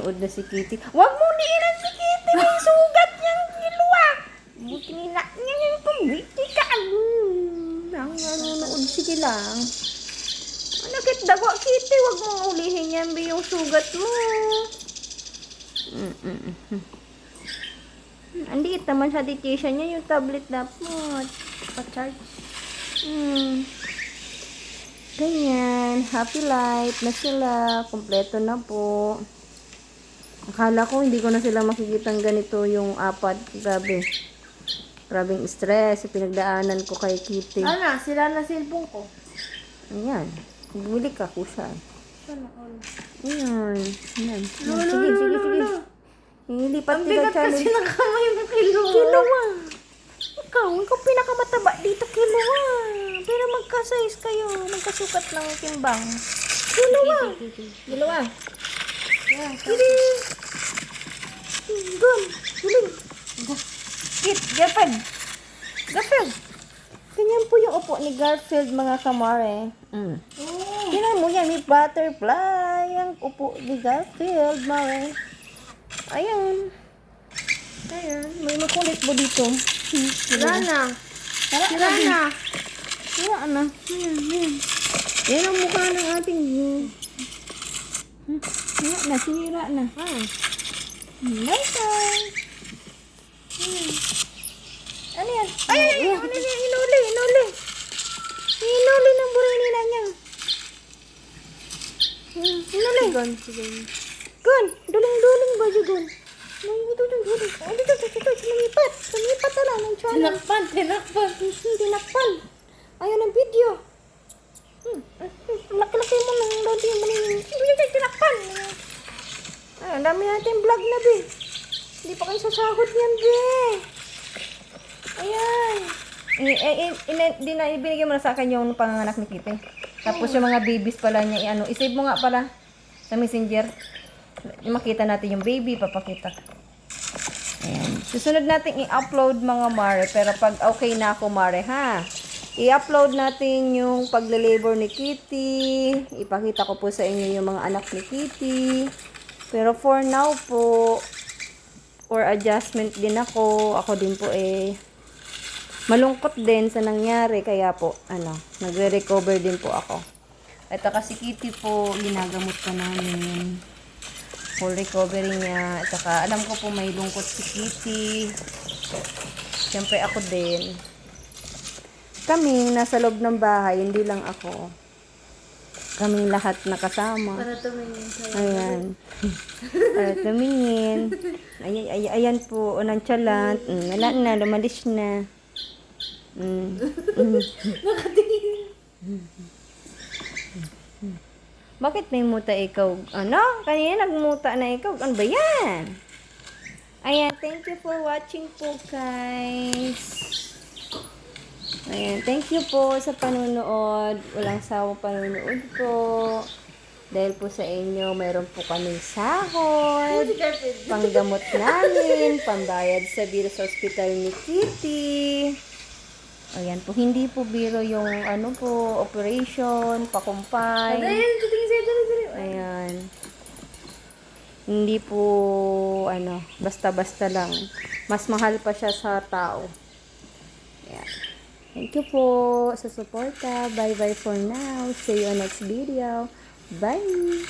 nanonood na si Kitty. Huwag mo diinan si Kitty! May sugat niyang kiluwa! Buti nila niya yung pambiti ka! Ang nanonood, sige lang. Nakit dagwa, Kitty. Huwag mong ulihin yan, Bi, yung sugat mo. Andiit naman sa dedication niya yung tablet dapat. Pa-charge. Ganyan. Happy life na sila. Kompleto na po. Akala ko hindi ko na sila makikitang ganito yung apat. Grabe. Grabing stress. Pinagdaanan ko kay Kitty. Ana, sila na cellphone ko. Ayan. Bumili ka, kusa. Sana ko. Ayan. Ayan. Lolo, Sige, sige, lolo, sige. lolo. Lipat Ang nila bigat challenge. kasi ng kamay mo, kiluwa. Kiluwa. Ikaw pinakamataba dito, kiluwa. Pero magka-size kayo. Magkasukat ng timbang. Kiluwa. Kiluwa. Yeah, Kiri. Gun. Huling. Kit, Garfield. Garfield. Ganyan po yung upo ni Garfield, mga kamare. Oh. Tingnan mo yan, may butterfly. Ang upo ni Garfield, mare. Ayan. Ayan. May makulit mo dito. Sila na. Sila na. Wala na. Ayan, ayan. Yan ang mukha ng ating... Wala na, sinira na. Bye-bye. Ano yan? Ay, ay, ay, ano yan? Inuli, inuli. Inuli ng burinina niya. Inuli. Gun, duling-duling ba yun, Gun? Duling-duling. Oh, dito, lumipat. Lumipat na lang ng channel. Tinakpan. Tinakpan. Ayaw ng video. Laki-laki mo ng lodi mo rin. Tinakpan. Ay, ang dami natin vlog na, Be. Hindi pa kayo sasahod yan, Be. Ayan. Binigyan mo na sa akin yung panganganak ni Kitty. Tapos yung mga babies pala niya, isave mo nga pala sa messenger. Makita natin yung baby, papakita. Ayan. Susunod natin i-upload mga mare. Pero pag okay na ako, mare, ha? I-upload natin yung pagle-labor ni Kitty. Ipakita ko po sa inyo yung mga anak ni Kitty. Pero for now po, for adjustment din ako. Ako din po malungkot din sa nangyari. Kaya po, nagre-recover din po ako. At si Kitty po, ginagamot ko namin. Full recovery niya. At saka, alam ko po may lungkot si Kitty. Siyempre ako din. Kaming nasa loob ng bahay, hindi lang ako. Kaming lahat nakasama. Para tumingin sa'yo. Ayan. Para tumingin. Ayan po, nonchalant. Wala na, lumalis na. Nakatingin. Bakit may muta ikaw? Ano? Kanina nagmuta na ikaw. Ano ba yan? Ayan, thank you for watching po, guys. Ayan, thank you po sa panunood. Walang sawang panunood po. Dahil po sa inyo, mayroon po kaming sahod. Panggamot namin, pambayad sa bill sa hospital ni Kitty. Ayan po, hindi po biro yung operation, pakumpay. Ayan, tutingin sa'yo. Ayan. Hindi po, basta-basta lang. Mas mahal pa siya sa tao. Ayan. Thank you po sa suporta. Bye-bye for now. See you on next video. Bye!